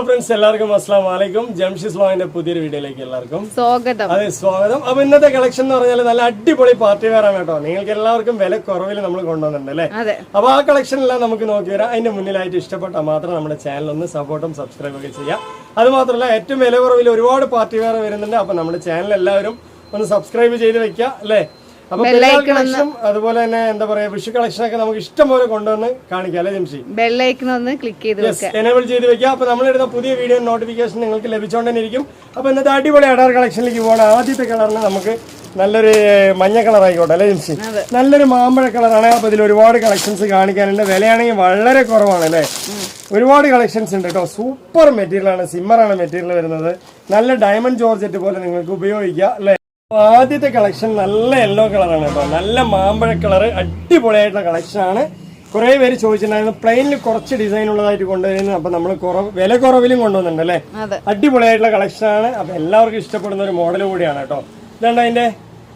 Friends എല്ലാവർക്കും അസ്സലാമു അലൈക്കും. ജംഷീസ് വ്ളോഗിന്റെ പുതിയൊരു വീഡിയോയിലേക്ക് എല്ലാവർക്കും സ്വാഗതം. അതെ, സ്വാഗതം. അപ്പൊ ഇന്നത്തെ കളക്ഷൻ എന്ന് പറഞ്ഞാൽ നല്ല അടിപൊളി പാർട്ടി വെയർ ആണ് കേട്ടോ. നിങ്ങൾക്ക് എല്ലാവർക്കും വില കുറവിൽ നമ്മൾ കൊണ്ടുവന്നിട്ടുണ്ട് അല്ലേ. അപ്പൊ ആ കളക്ഷൻ എല്ലാം നമുക്ക് നോക്കി വരാം. അതിന്റെ മുന്നിലായിട്ട് ഇഷ്ടപ്പെട്ടാൽ മാത്രം നമ്മുടെ ചാനൽ ഒന്ന് സപ്പോർട്ടും സബ്സ്ക്രൈബ് ഒക്കെ ചെയ്യാം. അത് മാത്രമല്ല ഏറ്റവും വില കുറവിൽ ഒരുപാട് പാർട്ടി വെയർ വരുന്നുണ്ട്. അപ്പൊ നമ്മുടെ ചാനൽ എല്ലാവരും ഒന്ന് സബ്സ്ക്രൈബ് ചെയ്ത് വെക്കുക അല്ലേ. അപ്പൊ കളക്ഷൻ അതുപോലെ തന്നെ എന്താ പറയാ വിഷു കളക്ഷൻ ഒക്കെ നമുക്ക് ഇഷ്ടം പോലെ കൊണ്ടുവന്ന് കാണിക്കാം അല്ലെ ജംഷി. ബെല്ലൈക്കൺ ഒന്ന് ക്ലിക്ക് ചെയ്ത് എനേബിൾ ചെയ്ത് വെക്കുക. അപ്പൊ നമ്മളിടുന്ന പുതിയ വീഡിയോ നോട്ടിഫിക്കേഷൻ നിങ്ങൾക്ക് ലഭിച്ചുകൊണ്ട് തന്നെ ഇരിക്കും. അപ്പൊ ഇന്നത്തെ അടിപൊളി അഡാർ കളക്ഷനിലേക്ക് പോകണം. ആദ്യത്തെ കളറിന് നമുക്ക് നല്ലൊരു മഞ്ഞ കളർ ആയിക്കോട്ടെ അല്ലെ ജംഷി. നല്ലൊരു മാമ്പഴ കളറാണ്. അപ്പൊ ഇതിൽ ഒരുപാട് കളക്ഷൻസ് കാണിക്കാനുണ്ട്. വിലയാണെങ്കിൽ വളരെ കുറവാണ് അല്ലെ. ഒരുപാട് കളക്ഷൻസ് ഉണ്ട് കേട്ടോ. സൂപ്പർ മെറ്റീരിയൽ ആണ്, സിമ്മറാണ് മെറ്റീരിയൽ വരുന്നത്. നല്ല ഡയമണ്ട് ജോർജറ്റ് പോലെ നിങ്ങൾക്ക് ഉപയോഗിക്കാം അല്ലെ. ആദ്യത്തെ കളക്ഷൻ നല്ല യെല്ലോ കളറാണ് കേട്ടോ. നല്ല മാമ്പഴ കളർ, അടിപൊളിയായിട്ടുള്ള കളക്ഷൻ ആണ്. കുറെ പേര് ചോദിച്ചിട്ടുണ്ടായിരുന്നു പ്ലെയിനിൽ കുറച്ച് ഡിസൈൻ ഉള്ളതായിട്ട് കൊണ്ടുവരുന്നത്. അപ്പൊ നമ്മൾ വില കുറവിലും കൊണ്ടുവന്നിട്ടുണ്ട് അല്ലെ. അടിപൊളിയായിട്ടുള്ള കളക്ഷൻ ആണ്. അപ്പൊ എല്ലാവർക്കും ഇഷ്ടപ്പെടുന്ന ഒരു മോഡൽ കൂടിയാണ് കേട്ടോ. ഇതുകൊണ്ട് അതിന്റെ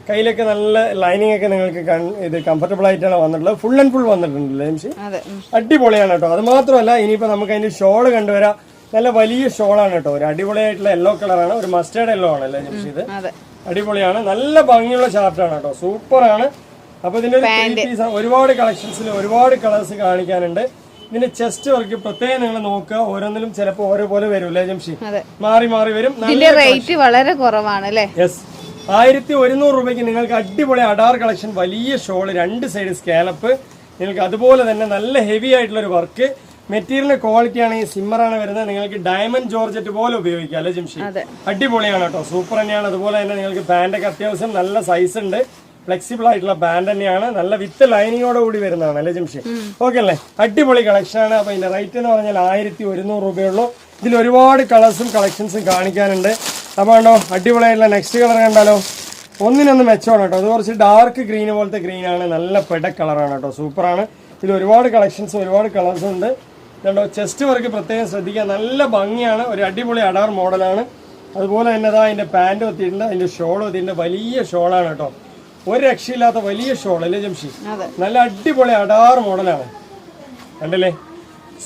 കയ്യിലൊക്കെ നല്ല ലൈനിങ് ഒക്കെ നിങ്ങൾക്ക് ഇത് കംഫർട്ടബിൾ ആയിട്ടാണ് വന്നിട്ടുള്ളത്. ഫുൾ ആൻഡ് ഫുൾ വന്നിട്ടുണ്ടല്ലേ ജംഷി. അടിപൊളിയാണ് കേട്ടോ. അത് മാത്രമല്ല ഇനിയിപ്പോ നമുക്ക് അതിന്റെ ഷോള് കണ്ടുവരാം. നല്ല വലിയ ഷോളാണ് കേട്ടോ. ഒരു അടിപൊളിയായിട്ടുള്ള യെല്ലോ കളറാണ്. ഒരു മസ്റ്റേർഡ് യെല്ലോ ആണ് അല്ലേ ജംഷി. ഇത് അടിപൊളിയാണ്. നല്ല ഭംഗിയുള്ള ഷാർട്ടാണ് കേട്ടോ. സൂപ്പറാണ്. അപ്പൊ ഇതിന്റെ ഒരുപാട് കളക്ഷൻസിൽ ഒരുപാട് കളേഴ്സ് കാണിക്കാനുണ്ട്. ഇതിന്റെ ചെസ്റ്റ് വർക്ക് പ്രത്യേകം നിങ്ങൾ നോക്കുക. ഓരോന്നിലും ചിലപ്പോൾ ഓരോ പോലെ വരും അല്ലേ ജംഷി. മാറി മാറി വരും. റേറ്റ് വളരെ കുറവാണ് അല്ലേ. യെസ്, 1100 രൂപയ്ക്ക് നിങ്ങൾക്ക് അടിപൊളി അഡാർ കളക്ഷൻ, വലിയ ഷോള്, രണ്ട് സൈഡ് സ്കാലപ്പ് നിങ്ങൾക്ക്. അതുപോലെ തന്നെ നല്ല ഹെവി ആയിട്ടുള്ള ഒരു വർക്ക്. മെറ്റീരിയലിന്റെ ക്വാളിറ്റി ആണെങ്കിൽ സിമ്മറാണ് വരുന്നത്. നിങ്ങൾക്ക് ഡയമണ്ട് ജോർജറ്റ് പോലെ ഉപയോഗിക്കാം അല്ലെ ജംഷി. അടിപൊളിയാണ് കേട്ടോ. സൂപ്പർ തന്നെയാണ്. അതുപോലെ തന്നെ നിങ്ങൾക്ക് പാൻറ്റൊക്കെ അത്യാവശ്യം നല്ല സൈസ് ഉണ്ട്. ഫ്ലെക്സിബിൾ ആയിട്ടുള്ള പാൻറ് തന്നെയാണ്. നല്ല വിത്ത് ലൈനിങ്ങോട് കൂടി വരുന്നതാണ് അല്ലെ ജംഷി. ഓക്കെ അല്ലേ. അടിപൊളി കളക്ഷൻ ആണ്. അപ്പൊ ഇതിന്റെ റേറ്റ് എന്ന് പറഞ്ഞാൽ 1100 രൂപയുള്ളൂ. ഇതിൽ ഒരുപാട് കളേഴ്സും കളക്ഷൻസും കാണിക്കാനുണ്ട്. അപ്പൊ കണ്ടോ അടിപൊളിയായിട്ടുള്ള നെക്സ്റ്റ് കളർ കണ്ടാലോ. ഒന്നിനൊന്ന് മെച്ചമാണ് കേട്ടോ. അത് കുറച്ച് ഡാർക്ക് ഗ്രീൻ പോലത്തെ ഗ്രീൻ ആണ്. നല്ല പെട കളറാണ് കേട്ടോ. സൂപ്പറാണ്. ഇതിൽ ഒരുപാട് കളക്ഷൻസും ഒരുപാട് കളേഴ്സും ഉണ്ട്. കണ്ടോ ചെസ്റ്റ് വർക്ക് പ്രത്യേകം ശ്രദ്ധിക്കുക. നല്ല ഭംഗിയാണ്. ഒരു അടിപൊളി അഡാർ മോഡലാണ്. അതുപോലെ തന്നെ അതിന്റെ പാൻറ് എത്തിയിട്ടുണ്ട്. അതിന്റെ ഷോൾ എത്തിയിട്ടുണ്ട്. വലിയ ഷോളാണ് കേട്ടോ. ഒരു രക്ഷയില്ലാത്ത വലിയ ഷോൾ അല്ലേ ജംഷി. നല്ല അടിപൊളി അഡാർ മോഡലാണ്. കണ്ടല്ലേ,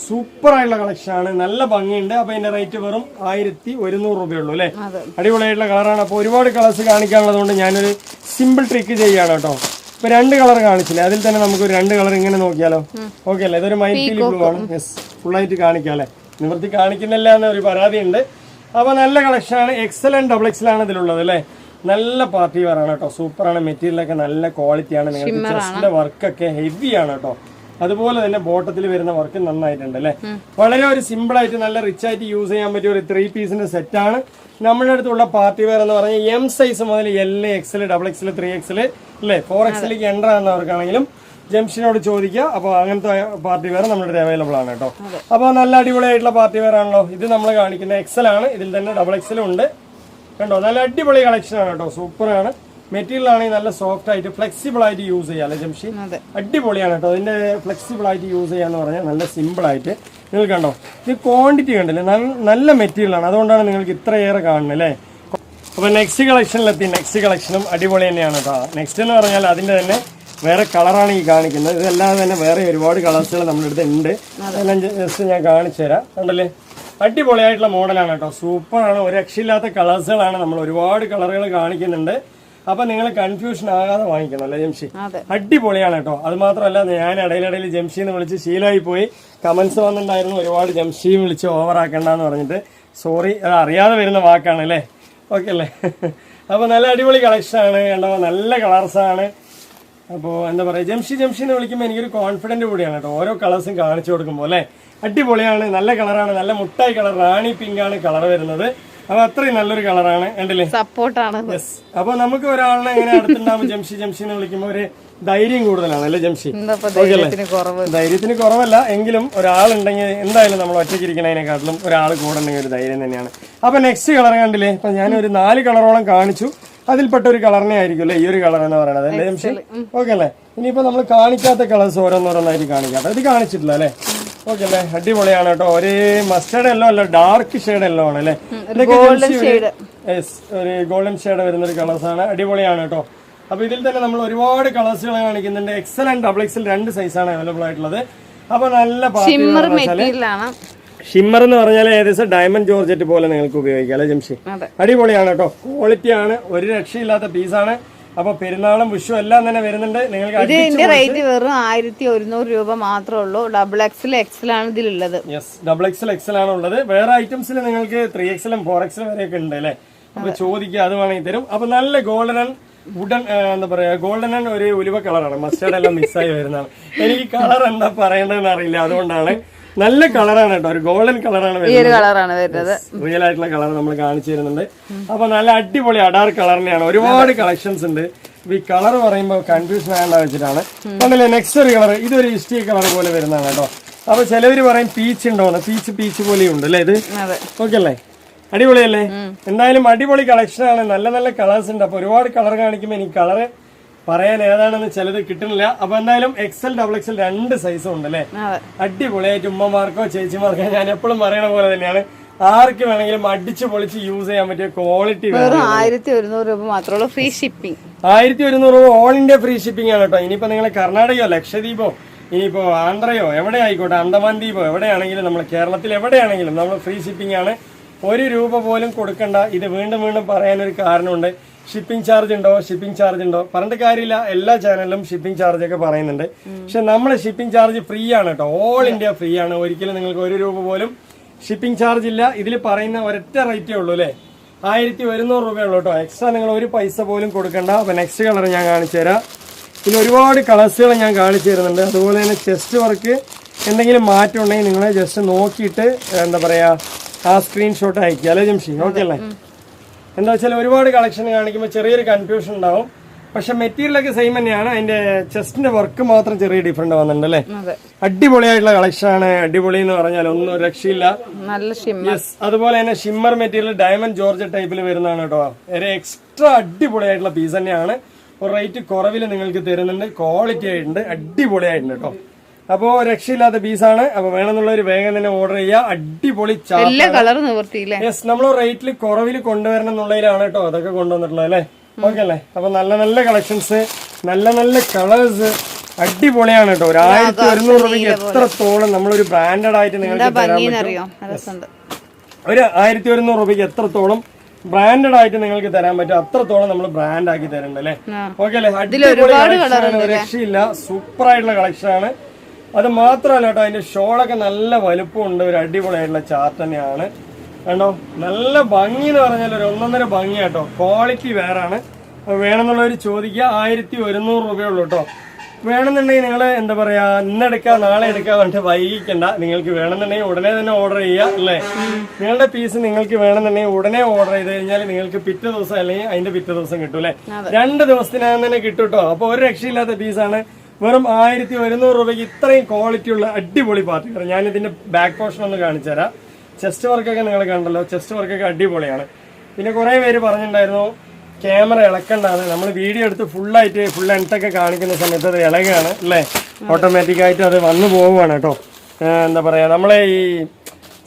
സൂപ്പർ ആയിട്ടുള്ള കളക്ഷൻ ആണ്. നല്ല ഭംഗിയുണ്ട്. അപ്പൊ ഇതിന്റെ റേറ്റ് വെറും 1100 രൂപയുള്ളൂ അല്ലെ. അടിപൊളിയായിട്ടുള്ള കളറാണ്. അപ്പൊ ഒരുപാട് കളേഴ്സ് കാണിക്കാനുള്ളത് കൊണ്ട് ഞാനൊരു സിമ്പിൾ ട്രിക്ക് ചെയ്യാണ് കേട്ടോ. ഇപ്പൊ 2 കളർ കാണിച്ചില്ലേ, അതിൽ തന്നെ നമുക്ക് ഒരു 2 കളർ ഇങ്ങനെ നോക്കിയാലോ. ഓക്കെ അല്ലേ. ഇതൊരു മൈറ്റി ബ്ലൂ ആണ്. യെസ്, ഫുള്ളായിട്ട് കാണിക്കാം അല്ലെ. നിവൃത്തി കാണിക്കുന്നില്ല എന്ന ഒരു പരാതി ഉണ്ട്. അപ്പൊ നല്ല കളക്ഷൻ ആണ്. XL ആൻഡ് XXL ആണ് ഇതിലുള്ളത് അല്ലെ. നല്ല പാർട്ടി വെയർ ആണ് കേട്ടോ. സൂപ്പറാണ്. മെറ്റീരിയലൊക്കെ നല്ല ക്വാളിറ്റിയാണ്. നിങ്ങൾക്ക് ചെസ്റ്റിന്റെ വർക്കൊക്കെ ഹെവിയാണ് കേട്ടോ. അതുപോലെ തന്നെ ബോട്ടത്തിൽ വരുന്ന വർക്ക് നന്നായിട്ടുണ്ട് അല്ലെ. വളരെ ഒരു സിമ്പിൾ ആയിട്ട് നല്ല റിച്ച് ആയിട്ട് യൂസ് ചെയ്യാൻ പറ്റിയ ഒരു 3 പീസിന്റെ സെറ്റാണ്. നമ്മുടെ അടുത്തുള്ള പാർട്ടി വെയർ എന്ന് പറഞ്ഞാൽ M സൈസ് മുതൽ L, XL, XXL, 3XL അല്ലെ, 4XLക്ക് എൻ്റർ ആകുന്നവർക്കാണെങ്കിലും ജംഷനോട് ചോദിക്കുക. അപ്പൊ അങ്ങനത്തെ പാർട്ടി വെയർ നമ്മുടെ അടുത്ത് അവൈലബിൾ ആണ് കേട്ടോ. അപ്പൊ നല്ല അടിപൊളിയായിട്ടുള്ള പാർട്ടി വെയർ ആണല്ലോ. ഇത് നമ്മൾ കാണിക്കുന്ന XL ആണ്. ഇതിൽ തന്നെ XXL ഉണ്ട്. കണ്ടോ, നല്ല അടിപൊളി കളക്ഷൻ ആണ് കേട്ടോ. സൂപ്പറാണ്. മെറ്റീരിയൽ ആണെങ്കിൽ നല്ല സോഫ്റ്റ് ആയിട്ട് ഫ്ലെക്സിബിൾ ആയിട്ട് യൂസ് ചെയ്യാം അല്ലെ ജംഷി. അടിപൊളിയാണ് കേട്ടോ. അതിന്റെ ഫ്ലെക്സിബിൾ ആയിട്ട് യൂസ് ചെയ്യാന്ന് പറഞ്ഞാൽ നല്ല സിമ്പിൾ ആയിട്ട്. നിങ്ങൾ കണ്ടോ, ഇത് ക്വാണ്ടിറ്റി കണ്ടില്ലേ, നല്ല മെറ്റീരിയൽ ആണ്. അതുകൊണ്ടാണ് നിങ്ങൾക്ക് ഇത്രയേറെ കാണുന്നത് അല്ലേ. അപ്പൊ നെക്സ്റ്റ് കളക്ഷനിലെത്തി. നെക്സ്റ്റ് കളക്ഷനും അടിപൊളി തന്നെയാണ് കേട്ടോ. നെക്സ്റ്റ് എന്ന് പറഞ്ഞാൽ അതിന്റെ തന്നെ വേറെ കളറാണ് ഈ കാണിക്കുന്നത്. ഇതല്ലാതെ തന്നെ വേറെ ഒരുപാട് കളേഴ്സുകൾ നമ്മുടെ അടുത്ത് ഉണ്ട്. അതെല്ലാം ജസ്റ്റ് ഞാൻ കാണിച്ചു തരാം. കണ്ടല്ലേ, അടിപൊളിയായിട്ടുള്ള മോഡലാണ് കേട്ടോ. സൂപ്പറാണ്. ഒരു രക്ഷയില്ലാത്ത കളേഴ്സുകളാണ്. നമ്മൾ ഒരുപാട് കളറുകൾ കാണിക്കുന്നുണ്ട്. അപ്പൊ നിങ്ങൾ കൺഫ്യൂഷൻ ആകാതെ വാങ്ങിക്കണം അല്ലെ ജംഷി. അടിപൊളിയാണ് കേട്ടോ. അത് മാത്രമല്ല, ഞാൻ ഇടയിലിടയിൽ ജംഷി എന്ന് വിളിച്ച് ശീലമായി പോയി. കമന്റ്സ് വന്നിട്ടുണ്ടായിരുന്നു ഒരുപാട് ജംഷി വിളിച്ച് ഓവറാക്കണ്ടെന്ന് പറഞ്ഞിട്ട്. സോറി, അത് അറിയാതെ വരുന്ന വാക്കാണ് അല്ലേ. ഓക്കെ അല്ലേ. അപ്പൊ നല്ല അടിപൊളി കളക്ഷൻ ആണ് കണ്ടോ. നല്ല കളേഴ്സാണ്. അപ്പോൾ എന്താ പറയുക, ജംഷി എന്ന് വിളിക്കുമ്പോൾ എനിക്കൊരു കോൺഫിഡന്റ് കൂടിയാണ് കേട്ടോ. ഓരോ കളേഴ്സും കാണിച്ചു കൊടുക്കുമ്പോൾ അല്ലേ. അടിപൊളിയാണ്. നല്ല കളറാണ്. നല്ല മുട്ടായി കളർ, റാണി പിങ്ക് ആണ് കളർ വരുന്നത്. അപ്പൊ അത്രയും നല്ലൊരു കളറാണ്. കണ്ടില്ലേ, സപ്പോർട്ടാണ്. യെസ്. അപ്പൊ നമുക്ക് ഒരാളിനെ എങ്ങനെ അടുത്തുണ്ടാവും ജംഷി എന്ന് വിളിക്കുമ്പോൾ ഒരു ധൈര്യം കൂടുതലാണ് അല്ലേ ജംഷി. ധൈര്യത്തിന് കുറവല്ല, എങ്കിലും ഒരാളുണ്ടെങ്കിൽ എന്തായാലും നമ്മൾ ഒറ്റയ്ക്ക് ഇരിക്കുന്നതിനെക്കാട്ടിലും ഒരാൾ കൂടെ ഉണ്ടെങ്കിൽ ഒരു ധൈര്യം തന്നെയാണ്. അപ്പൊ നെക്സ്റ്റ് കളർ കണ്ടില്ലേ. ഇപ്പൊ ഞാനൊരു 4 കളറോളം കാണിച്ചു. അതിൽപ്പെട്ട ഒരു കളറിനെ ആയിരിക്കും അല്ലെ ഈ ഒരു കളർ എന്ന് പറയുന്നത് അല്ലേ ജംഷി. ഓക്കെ അല്ലേ. ഇനിയിപ്പോ നമ്മൾ കാണിക്കാത്ത കളേഴ്സ് ഓരോന്നോരോന്നായിട്ട് കാണിക്കാത്ത. ഇത് കാണിച്ചിട്ടില്ല അല്ലെ. ഓക്കെ അല്ലേ. അടിപൊളിയാണ് കേട്ടോ. ഒരു മസ്റ്റേർഡ് യെല്ലോ അല്ല, ഡാർക്ക് ഷെയ്ഡ് യെല്ലോ ആണ് അല്ലെ. ഒരു ഗോൾഡൻ ഷെയ്ഡ് വരുന്ന ഒരു കളേഴ്സ് ആണ്. അടിപൊളിയാണ് കേട്ടോ. അപ്പൊ ഇതിൽ തന്നെ നമ്മൾ ഒരുപാട് കളേഴ്സുകൾ കാണിക്കുന്നുണ്ട്. XL ആൻഡ് XXL 2 സൈസാണ് അവൈലബിൾ ആയിട്ടുള്ളത്. അപ്പൊ നല്ല ഷിമ്മർ എന്ന് പറഞ്ഞാൽ ഏകദേശം ഡയമണ്ട് ജോർജറ്റ് പോലെ നിങ്ങൾക്ക് ഉപയോഗിക്കാം അല്ലെ ജംഷി? അതെ. അടിപൊളിയാണ് കേട്ടോ, ക്വാളിറ്റി ആണ്, ഒരു രക്ഷയില്ലാത്ത പീസാണ്. അപ്പൊ പെരുന്നാളും വിഷു എല്ലാം തന്നെ വരുന്നുണ്ട്. നിങ്ങൾക്ക് ഇതിന്റെ റേറ്റ് വെറും 1100 രൂപ മാത്രമേ ഉള്ളൂ. XXL ആണ് ഇതിലുള്ളത്. യെസ്, XXL ആണ് ഉള്ളത്. വേറെ ഐറ്റംസിൽ നിങ്ങൾക്ക് 3XL 4XL വരെയൊക്കെ ഉണ്ട് അല്ലെ? അപ്പൊ ചോദിക്കുക, അത് വേണമെങ്കിൽ തരും. അപ്പൊ നല്ല ഗോൾഡൻ വുഡൻ എന്താ പറയാ, ഗോൾഡൻ ആൻഡ് ഒരു ഉലുവ കളറാണ്, മസ്റ്റേർഡ് എല്ലാം മിക്സ് ആയി വരുന്നതാണ്. എനിക്ക് കളർ എന്താ പറയേണ്ടതെന്ന് അറിയില്ല, അതുകൊണ്ടാണ്. നല്ല കളറാണ് കേട്ടോ, ഒരു ഗോൾഡൻ കളറാണ് വരുന്നത്. റിയൽ ആയിട്ടുള്ള കളർ നമ്മൾ കാണിച്ചു തരുന്നുണ്ട്. അപ്പൊ നല്ല അടിപൊളി അഡാർ കളറിനെയാണ്, ഒരുപാട് കളക്ഷൻസ് ഉണ്ട്. ഈ കളർ പറയുമ്പോൾ കൺഫ്യൂഷൻ ആകേണ്ട വെച്ചിട്ടാണ്. അതല്ലേ നെക്സ്റ്റ് ഒരു കളർ, ഇതൊരു ഇഷ്ടി കളർ പോലെ വരുന്നതാണ് കേട്ടോ. അപ്പൊ ചിലവര് പറയും പീച്ച് ഉണ്ടോന്ന്, പീച്ച് പോലെയും ഉണ്ട് അല്ലേ ഇത്? ഓക്കെ അല്ലേ, അടിപൊളിയല്ലേ? എന്തായാലും അടിപൊളി കളക്ഷൻ ആണ്, നല്ല നല്ല കളേഴ്സ് ഉണ്ട്. അപ്പൊ ഒരുപാട് കളർ കാണിക്കുമ്പോൾ എനിക്ക് കളറ് പറയാൻ ഏതാണെന്ന് ചിലത് കിട്ടുന്നില്ല. അപ്പൊ എന്തായാലും XL XXL രണ്ട് സൈസും ഉണ്ട് അല്ലേ? അടിപൊളിയായിട്ട് ഉമ്മമാർക്കോ ചേച്ചിമാർക്കോ, ഞാൻ എപ്പോഴും പറയണ പോലെ തന്നെയാണ്, ആർക്ക് വേണമെങ്കിലും അടിച്ചു പൊളിച്ച് യൂസ് ചെയ്യാൻ പറ്റിയ ക്വാളിറ്റി. 1100 രൂപ മാത്രമേ ഉള്ളൂ, ഫ്രീ ഷിപ്പിംഗ്. 1100 രൂപ ഓൾ ഇന്ത്യ ഫ്രീ ഷിപ്പിംഗ് ആണ് കേട്ടോ. ഇനിയിപ്പോ നിങ്ങൾ കർണാടകയോ ലക്ഷദ്വീപോ ഇനിയിപ്പോ ആന്ധ്രയോ എവിടെ ആയിക്കോട്ടെ, അന്തമാൻ ദ്വീപോ എവിടെയാണെങ്കിലും, നമ്മൾ കേരളത്തിൽ എവിടെയാണെങ്കിലും നമ്മൾ ഫ്രീ ഷിപ്പിംഗ് ആണ്. 1 രൂപ പോലും കൊടുക്കണ്ട. ഇത് വീണ്ടും വീണ്ടും പറയാനൊരു കാരണമുണ്ട്. ഷിപ്പിംഗ് ചാർജ് ഉണ്ടോ പറഞ്ഞിട്ട് കാര്യമില്ല, എല്ലാ ചാനലിലും ഷിപ്പിംഗ് ചാർജ് ഒക്കെ പറയുന്നുണ്ട്. പക്ഷെ നമ്മളെ ഷിപ്പിംഗ് ചാർജ് ഫ്രീ ആണ് കേട്ടോ, ഓൾ ഇന്ത്യ ഫ്രീ ആണ്. ഒരിക്കലും നിങ്ങൾക്ക് 1 രൂപ പോലും ഷിപ്പിംഗ് ചാർജ് ഇല്ല. ഇതിൽ പറയുന്ന ഒരൊറ്റ റേറ്റേ ഉള്ളൂ അല്ലേ, 1100 രൂപയുള്ളൂ കേട്ടോ. എക്സ്ട്രാ നിങ്ങൾ ഒരു പൈസ പോലും കൊടുക്കണ്ട. അപ്പൊ നെക്സ്റ്റ് കളർ ഞാൻ കാണിച്ചു തരാം. പിന്നെ ഒരുപാട് കളേഴ്സുകൾ ഞാൻ കാണിച്ചു തരുന്നുണ്ട്. അതുപോലെ തന്നെ ചെസ്റ്റ് വർക്ക് എന്തെങ്കിലും മാറ്റം ഉണ്ടെങ്കിൽ നിങ്ങൾ ജസ്റ്റ് നോക്കിയിട്ട് എന്താ പറയാ ആ സ്ക്രീൻഷോട്ട് അയക്കുക അല്ലേ ജംഷി? ഓക്കെ അല്ലേ? എന്താ വെച്ചാൽ ഒരുപാട് കളക്ഷൻ കാണിക്കുമ്പോൾ ചെറിയൊരു കൺഫ്യൂഷൻ ഉണ്ടാവും. പക്ഷെ മെറ്റീരിയലൊക്കെ സെയിം തന്നെയാണ്, അതിന്റെ ചെസ്റ്റിന്റെ വർക്ക് മാത്രം ചെറിയ ഡിഫറെന്റ് വന്നിട്ടുണ്ട് അല്ലേ? അടിപൊളിയായിട്ടുള്ള കളക്ഷൻ ആണ്. അടിപൊളി എന്ന് പറഞ്ഞാൽ ഒന്നും രക്ഷയില്ല. യെസ്, അതുപോലെ തന്നെ ഷിമ്മർ മെറ്റീരിയൽ ഡയമണ്ട് ജോർജ് ടൈപ്പിൽ വരുന്നതാണ് കേട്ടോ. ഒരു എക്സ്ട്രാ അടിപൊളിയായിട്ടുള്ള പീസ് തന്നെയാണ്. ഒരു റേറ്റ് കുറവിൽ നിങ്ങൾക്ക് തരുന്നുണ്ട്, ക്വാളിറ്റി ആയിട്ടുണ്ട്, അടിപൊളിയായിട്ടുണ്ട് കേട്ടോ. അപ്പോ രക്ഷയില്ലാത്ത പീസാണ്. അപ്പൊ വേണമെന്നുള്ളവർ വേഗം തന്നെ ഓർഡർ ചെയ്യുക. അടിപൊളി യെസ്, നമ്മൾ റേറ്റിൽ കുറവിൽ കൊണ്ടുവരണം എന്നുള്ളതിലാണ് കേട്ടോ അതൊക്കെ കൊണ്ടുവന്നിട്ടുള്ളത് അല്ലേ? ഓക്കെ അല്ലേ? അപ്പൊ നല്ല നല്ല കളക്ഷൻസ്, നല്ല നല്ല കളേഴ്സ്, അടിപൊളിയാണ് കേട്ടോ. 1100 രൂപയ്ക്ക് എത്രത്തോളം നമ്മളൊരു ബ്രാൻഡഡ് ആയിട്ട് നിങ്ങൾക്ക് തരാൻ പറ്റും. ഒരു 1100 രൂപയ്ക്ക് എത്രത്തോളം ബ്രാൻഡഡ് ആയിട്ട് നിങ്ങൾക്ക് തരാൻ പറ്റും, അത്രത്തോളം നമ്മൾ ബ്രാൻഡ് ആക്കി തരുന്നുണ്ട് അല്ലേ? ഓക്കെ അല്ലേ? അടിപൊളി കളക്ഷൻ, രക്ഷയില്ല, സൂപ്പർ ആയിട്ടുള്ള കളക്ഷൻ ആണ്. അത് മാത്രമല്ല കേട്ടോ, അതിന്റെ ഷോളൊക്കെ നല്ല വലുപ്പമുണ്ട്, ഒരു അടിപൊളിയായിട്ടുള്ള ചാർട്ട് തന്നെയാണ്. കണ്ടോ, നല്ല ഭംഗി എന്ന് പറഞ്ഞാൽ ഒരു ഒന്നൊന്നര ഭംഗി കേട്ടോ, ക്വാളിറ്റി വേറാണ്. വേണമെന്നുള്ളവർ ചോദിക്കുക. 1100 രൂപയുള്ളൂ കേട്ടോ. വേണമെന്നുണ്ടെങ്കിൽ നിങ്ങൾ എന്താ പറയാ, ഇന്നെടുക്കുക നാളെ എടുക്കുക പറഞ്ഞിട്ട് വൈകിക്കണ്ട. നിങ്ങൾക്ക് വേണമെന്നുണ്ടെങ്കിൽ ഉടനെ തന്നെ ഓർഡർ ചെയ്യുക അല്ലേ? നിങ്ങളുടെ പീസ് നിങ്ങൾക്ക് വേണമെന്നുണ്ടെങ്കിൽ ഉടനെ ഓർഡർ ചെയ്ത് കഴിഞ്ഞാൽ നിങ്ങൾക്ക് പിറ്റേ ദിവസം അല്ലെങ്കിൽ അതിന്റെ പിറ്റേ ദിവസം കിട്ടും അല്ലെ? 2 ദിവസത്തിനകം തന്നെ കിട്ടും കേട്ടോ. അപ്പൊ ഒരു രക്ഷയില്ലാത്ത പീസാണ്. വെറും 1100 രൂപയ്ക്ക് ഇത്രയും ക്വാളിറ്റി ഉള്ള അടിപൊളി പാർട്ടി. ഞാൻ ഇതിന്റെ ബാക്ക് പോർഷൻ ഒന്ന് കാണിച്ചു തരാം. ചെസ്റ്റ് വർക്കൊക്കെ നിങ്ങൾ കണ്ടല്ലോ, ചെസ്റ്റ് വർക്കൊക്കെ അടിപൊളിയാണ്. പിന്നെ കുറെ പേര് പറഞ്ഞിട്ടുണ്ടായിരുന്നു ക്യാമറ ഇളക്കണ്ടാണ്. നമ്മൾ വീഡിയോ എടുത്ത് ഫുൾ ലെങ്ത്തൊക്കെ കാണിക്കുന്ന സമയത്ത് അത് ഇളകാണ് അല്ലേ? ഓട്ടോമാറ്റിക്കായിട്ട് അത് വന്നു പോവുകയാണ് കേട്ടോ. എന്താ പറയാ, നമ്മളെ ഈ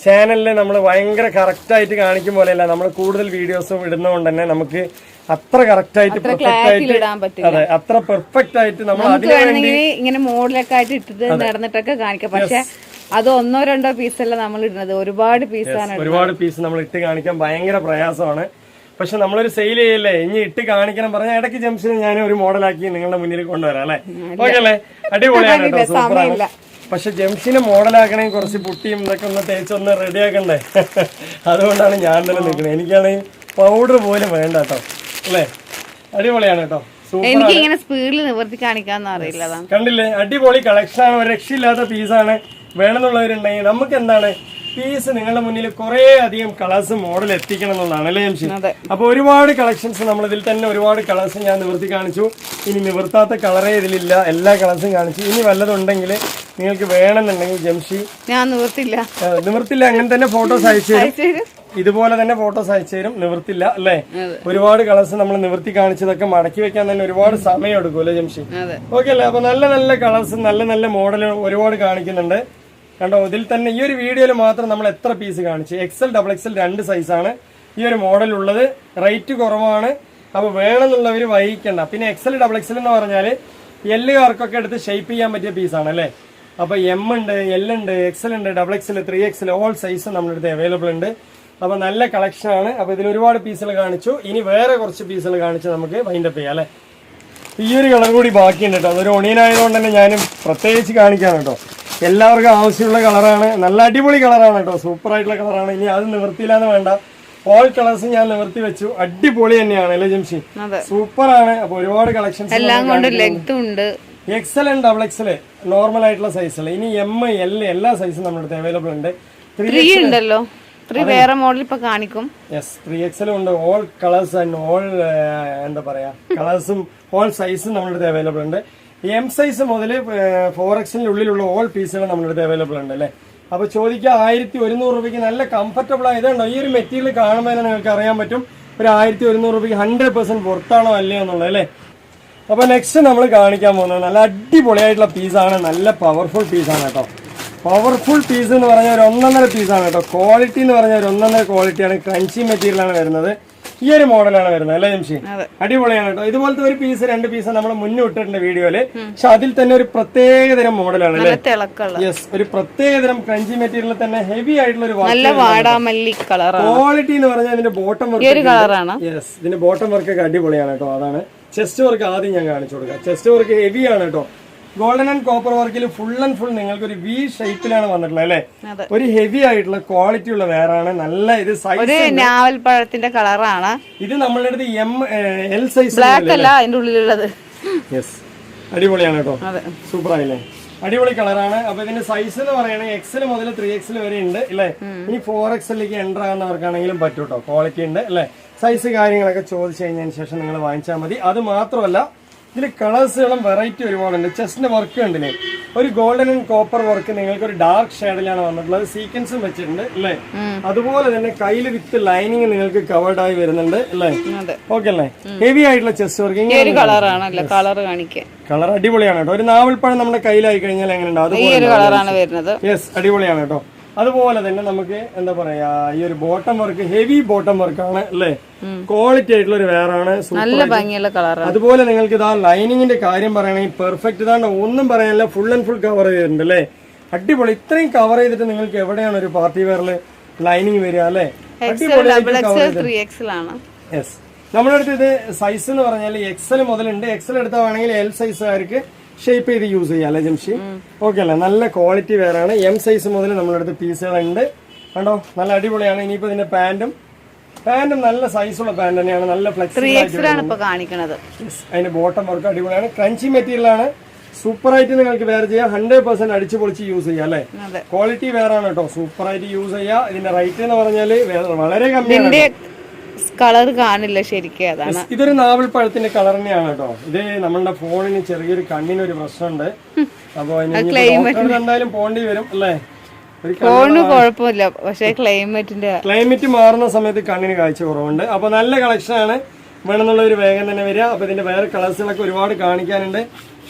ചാനലിൽ നമ്മൾ ഭയങ്കര കറക്റ്റായിട്ട് കാണിക്കും പോലെയല്ല, നമ്മൾ കൂടുതൽ വീഡിയോസും ഇടുന്നതുകൊണ്ട് തന്നെ നമുക്ക് അത്ര കറക്റ്റ് ആയിട്ട് പെർഫെക്റ്റ് ആയിട്ട്, അതെ, അത്ര പെർഫെക്റ്റ് ആയിട്ട് നമ്മൾ അതിനുവേണ്ടി ഇങ്ങനെ മോഡലൊക്കെ ആയിട്ട് ഇട്ടിട്ട് നടന്നിട്ടൊക്കെ കാണിക്കാം. പക്ഷെ അത് 1-2 പീസല്ല നമ്മൾ ഇടുന്നത്, ഒരുപാട് പീസ് നമ്മൾ ഇട്ട് കാണിക്കാൻ ഭയങ്കര പ്രയാസമാണ്. പക്ഷെ നമ്മളൊരു സെയിൽ ചെയ്യല്ലേ, ഇനി ഇട്ട് കാണിക്കണം പറഞ്ഞാൽ ഇടയ്ക്ക് ജംഷന് ഞാൻ ഒരു മോഡലാക്കി നിങ്ങളുടെ മുന്നിൽ കൊണ്ടുവരാം അല്ലെ? ഓക്കെ അല്ലേ? അടിപൊളിയാണ് കേട്ടോ, സൂപ്പറാണ്. പക്ഷെ ജംഷിനെ മോഡലാക്കണമെങ്കിൽ കുറച്ച് പുട്ടിയും ഇതൊക്കെ ഒന്ന് തേച്ചൊന്ന് റെഡിയാക്കണ്ടേ? അതുകൊണ്ടാണ് ഞാൻ തന്നെ നിൽക്കുന്നത്. എനിക്കാണെങ്കിൽ പൗഡർ പോലും വേണ്ട കേട്ടോ അല്ലേ? അടിപൊളിയാണ് കേട്ടോ, എനിക്ക് ഇങ്ങനെ സ്പീഡിൽ നിവർത്തി കാണിക്കാന്ന് അറിയില്ല. കണ്ടില്ലേ, അടിപൊളി കളക്ഷനാണ്, ഒരു രക്ഷയില്ലാത്ത പീസാണ്. വേണമെന്നുള്ളവരുണ്ടെങ്കിൽ നമുക്ക് എന്താണ് പീസ് നിങ്ങളുടെ മുന്നിൽ കുറെ അധികം കളേഴ്സ് മോഡൽ എത്തിക്കണം എന്നുള്ളതാണ് അല്ലേ ജംഷി? അപ്പൊ ഒരുപാട് കളക്ഷൻസ് നമ്മൾ ഇതിൽ തന്നെ ഒരുപാട് കളേഴ്സ് ഞാൻ നിവർത്തി കാണിച്ചു. ഇനി നിവർത്താത്ത കളറേ ഇതിലില്ല, എല്ലാ കളേഴ്സും കാണിച്ചു. ഇനി വല്ലതുണ്ടെങ്കിൽ നിങ്ങൾക്ക് വേണമെന്നുണ്ടെങ്കിൽ ജംഷി ഞാൻ നിവർത്തില്ല അങ്ങനെ തന്നെ ഫോട്ടോസ് അയച്ചു തരും, ഇതുപോലെ തന്നെ ഫോട്ടോസ് അയച്ചു തരും. നിവർത്തില്ല അല്ലേ? ഒരുപാട് കളേഴ്സ് നമ്മൾ നിവർത്തി കാണിച്ചതൊക്കെ മടക്കി വെക്കാൻ തന്നെ ഒരുപാട് സമയം എടുക്കും അല്ലേ ജംഷി? ഓക്കെ അല്ലേ? അപ്പൊ നല്ല നല്ല കളേഴ്സ്, നല്ല നല്ല മോഡൽ ഒരുപാട് കാണിക്കുന്നുണ്ട് കണ്ടോ. ഇതിൽ തന്നെ ഈ ഒരു വീഡിയോയിൽ മാത്രം നമ്മൾ എത്ര പീസ് കാണിച്ചു? XL XXL 2 സൈസാണ് ഈ ഒരു മോഡൽ ഉള്ളത്. റേറ്റ് കുറവാണ്. അപ്പൊ വേണമെന്നുള്ളവർ വൈകിക്കണ്ട. പിന്നെ XL XXL എന്ന് പറഞ്ഞാൽ എല്ലുകാർക്കൊക്കെ എടുത്ത് ഷേപ്പ് ചെയ്യാൻ പറ്റിയ പീസാണ് അല്ലേ? അപ്പൊ എം ഉണ്ട്, എൽ ഉണ്ട്, എക്സൽ ഉണ്ട്, XXL, 3XL ഓൾ സൈസ് നമ്മുടെ അടുത്ത് അവൈലബിൾ ഉണ്ട്. അപ്പൊ നല്ല കളക്ഷൻ ആണ്. അപ്പൊ ഇതിൽ ഒരുപാട് പീസുകൾ കാണിച്ചു. ഇനി വേറെ കുറച്ച് പീസുകൾ കാണിച്ച് നമുക്ക് വൈൻഡപ്പ് ചെയ്യാം അല്ലെ. ഈ ഒരു കളർ കൂടി ബാക്കിയുണ്ട് കേട്ടോ. അതൊരു ഒണിയൻ ആയതുകൊണ്ട് തന്നെ ഞാനും പ്രത്യേകിച്ച് കാണിക്കാം കേട്ടോ. എല്ലാവർക്കും ആവശ്യമുള്ള കളറാണ്. നല്ല അടിപൊളി കളറാണ് കേട്ടോ. സൂപ്പർ ആയിട്ടുള്ള കളറാണ്. ഇനി അത് നിവർത്തിയില്ലാന്ന് വേണ്ട, ഓൾ കളേഴ്സ് ഞാൻ നിവർത്തി വെച്ചു. അടിപൊളി തന്നെയാണ് അല്ലേ ജംഷി? സൂപ്പർ ആണ്. അപ്പൊ ഒരുപാട് collections XL and XXL normal ആയിട്ടുള്ള സൈസുകൾ. ഇനി M, L എല്ലാ സൈസും നമ്മുടെ അടുത്ത് അവൈലബിൾ ഉണ്ട്. 3 വേറെ മോഡൽ ഇപ്പൊ കാണിക്കും. 3XL ഉണ്ട്. ഓൾ കളേഴ്സ് ആൻഡ് ഓൾ എന്താ പറയാ കളേഴ്സും ഓൾ സൈസും നമ്മുടെ അടുത്ത് അവൈലബിൾ ഉണ്ട്. M സൈസ് മുതൽ 4XL ഉള്ളിലുള്ള ഓൾ പീസുകൾ നമ്മുടെ അടുത്ത് അവൈലബിൾ ഉണ്ട് അല്ലേ. അപ്പൊ ചോദിക്കുക 1100 രൂപയ്ക്ക് നല്ല കംഫർട്ടബിൾ ആയതുണ്ടോ. ഈ ഒരു മെറ്റീരിയൽ കാണുമ്പോൾ തന്നെ നിങ്ങൾക്ക് അറിയാൻ പറ്റും ഒരു 1100 രൂപയ്ക്ക് 100% പുറത്താണോ അല്ലയോ എന്നുള്ളത് അല്ലേ. അപ്പൊ നെക്സ്റ്റ് നമ്മൾ കാണിക്കാൻ പോകുന്നത് നല്ല അടിപൊളിയായിട്ടുള്ള പീസാണ്. നല്ല പവർഫുൾ പീസാണ് കേട്ടോ. പവർഫുൾ പീസ് എന്ന് പറഞ്ഞാൽ ഒരു 1.5 പീസാണ് കേട്ടോ. ക്വാളിറ്റി എന്ന് പറഞ്ഞാൽ ഒരു 1.5 ക്വാളിറ്റിയാണ്. ക്രഞ്ചി മെറ്റീരിയൽ ആണ് വരുന്നത്. ഈ ഒരു മോഡലാണ് വരുന്നത് അല്ലേ ജംഷി? അടിപൊളിയാണ് കേട്ടോ. ഇതുപോലത്തെ ഒരു പീസ് 2 പീസ് നമ്മൾ മുന്നേ ഇട്ടിട്ടുണ്ട് വീഡിയോയില്. പക്ഷെ അതിൽ തന്നെ ഒരു പ്രത്യേകതരം മോഡലാണ് അല്ലേ. യെസ്, ഒരു പ്രത്യേകതരം ക്രഞ്ചി മെറ്റീരിയലിൽ തന്നെ ഹെവി ആയിട്ടുള്ള ഒരു ക്വാളിറ്റി എന്ന് പറഞ്ഞാൽ ഇതിന്റെ ബോട്ടം വർക്ക്. യെസ്, ഇതിന്റെ ബോട്ടം വർക്ക് ഒക്കെ അടിപൊളിയാണ് കേട്ടോ. അതാണ് ചെസ്റ്റ് വർക്ക് ആദ്യം ഞാൻ കാണിച്ചു കൊടുക്കാം. ചെസ്റ്റ് വർക്ക് ഹെവി ആണ് കേട്ടോ. ഗോൾഡൻ ആൻഡ് കോപ്പർ വർക്കിൽ ഫുൾ ആൻഡ് ഫുൾ നിങ്ങൾക്ക് ഒരു വി ഷേപ്പിലാണ് വന്നിട്ടുള്ളത് അല്ലെ. ഒരു ഹെവി ആയിട്ടുള്ള ക്വാളിറ്റി ഉള്ള വേറാണ്. നല്ല ഇത് സൈസ് ഞാവൽപ്പഴത്തിന്റെ കളറാണ്. ഇത് നമ്മളുടെ അടുത്ത് ML സൈസ്. യെസ്, അടിപൊളിയാണ് കേട്ടോ. സൂപ്പർ ആയില്ലേ, അടിപൊളി കളറാണ്. അപ്പൊ ഇതിന്റെ സൈസ് എന്ന് പറയുന്നത് XL മുതൽ 3XL വരെ ഉണ്ട് അല്ലെ. ഇനി 4XLലേക്ക് എൻ്റർ ആകുന്നവർക്കാണെങ്കിലും പറ്റും കേട്ടോ. ക്വാളിറ്റി ഉണ്ട് അല്ലെ. സൈസ് കാര്യങ്ങളൊക്കെ ചോദിച്ചു കഴിഞ്ഞതിന് ശേഷം നിങ്ങൾ വാങ്ങിച്ചാൽ മതി. അത് മാത്രമല്ല ഇതിൽ കളേഴ്സുകളും വെറൈറ്റി ഒരുപാടുണ്ട്. ചെസ്റ്റിന്റെ വർക്ക് ഉണ്ടല്ലേ, ഒരു ഗോൾഡൻ ആൻഡ് കോപ്പർ വർക്ക് നിങ്ങൾക്ക് ഒരു ഡാർക്ക് ഷെയ്ഡിലാണ് വന്നിട്ടുള്ളത്. സീക്വൻസും വെച്ചിട്ടുണ്ട് അല്ലേ. അതുപോലെ തന്നെ കയ്യിൽ വിത്ത് ലൈനിങ് നിങ്ങൾക്ക് കവേർഡ് ആയി വരുന്നുണ്ട് അല്ലേ. ഓക്കെ അല്ലേ. ഹെവി ആയിട്ടുള്ള ചെസ്റ്റ് വർക്ക് കളർ അടിപൊളിയാണ് കേട്ടോ. ഒരു നാവൽപ്പഴം നമ്മുടെ കയ്യിലായി കഴിഞ്ഞാൽ എങ്ങനെയുണ്ട് അതുപോലെ. യെസ്, അടിപൊളിയാണ് കേട്ടോ. അതുപോലെ തന്നെ നമുക്ക് എന്താ പറയാ ഈ ഒരു ബോട്ടം വർക്ക് ഹെവി ബോട്ടം വർക്കാണ് അല്ലേ. ക്വാളിറ്റി ആയിട്ടുള്ള ഒരു വേറാണ്. അതുപോലെ നിങ്ങൾക്ക് ഇതാ ലൈനിങ്ങിന്റെ കാര്യം പറയുകയാണെങ്കിൽ പെർഫെക്റ്റ്. ഇതാണ്, ഒന്നും പറയാനില്ല. ഫുൾ ആൻഡ് ഫുൾ കവർ ചെയ്തിട്ടുണ്ട് അല്ലേ. അടിപൊളി. ഇത്രയും കവർ ചെയ്തിട്ട് നിങ്ങൾക്ക് എവിടെയാണ് ഒരു പാർട്ടി വെയറില് ലൈനിങ് വരിക അല്ലേ. യെസ്, നമ്മുടെ അടുത്ത് ഇത് സൈസ് എന്ന് പറഞ്ഞാൽ XL മുതലുണ്ട്. XL എടുത്താണെങ്കിൽ L സൈസുകാർക്ക് ഷേപ്പ് ചെയ്ത് യൂസ് ചെയ്യാം അല്ലെ ജംഷി? ഓക്കെ അല്ലേ. നല്ല ക്വാളിറ്റി വേറാണ്. M സൈസ് മുതൽ നമ്മുടെ അടുത്ത് പീസുകളുണ്ട് കണ്ടോ. നല്ല അടിപൊളിയാണ്. ഇനിയിപ്പോ ഇതിന്റെ പാന്റും നല്ല സൈസുള്ള പാന്റ് തന്നെയാണ്. നല്ല ഫ്ലെക്സിബിൾ. അതിന്റെ ബോട്ടം വർക്ക് അടിപൊളിയാണ്. ക്രഞ്ചി മെറ്റീരിയൽ ആണ്. സൂപ്പർ ആയിട്ട് നിങ്ങൾക്ക് വേറെ ചെയ്യാം. 100% അടിച്ചു പൊളിച്ച് യൂസ് ചെയ്യാം അല്ലെ. ക്വാളിറ്റി വേറാണ് കേട്ടോ. സൂപ്പർ ആയിട്ട് യൂസ് ചെയ്യാം. ഇതിന്റെ റേറ്റ് എന്ന് പറഞ്ഞാല് വളരെ കമ്മിയാണ്. കളർ കാണില്ല ശരിക്കും. അതാണ് ഇതൊരു നാവൽ പഴത്തിന്റെ കളർ തന്നെയാണ് കേട്ടോ. ഇത് നമ്മളുടെ ഫോണിന് ചെറിയൊരു കണ്ണിനൊരു പ്രശ്നമുണ്ട്. അപ്പൊ എന്തായാലും പോണ്ടി വരും അല്ലേ. ഫോണിന് കുഴപ്പമില്ല, പക്ഷേ ക്ലൈമറ്റ് മാറുന്ന സമയത്ത് കണ്ണിന് കാഴ്ച കുറവുണ്ട്. അപ്പൊ നല്ല കളക്ഷൻ ആണ്. വേണമെന്നുള്ള ഒരു വേഗം തന്നെ വരിക. അപ്പൊ ഇതിന്റെ വേറെ കളേഴ്സുകളൊക്കെ ഒരുപാട് കാണിക്കാനുണ്ട്.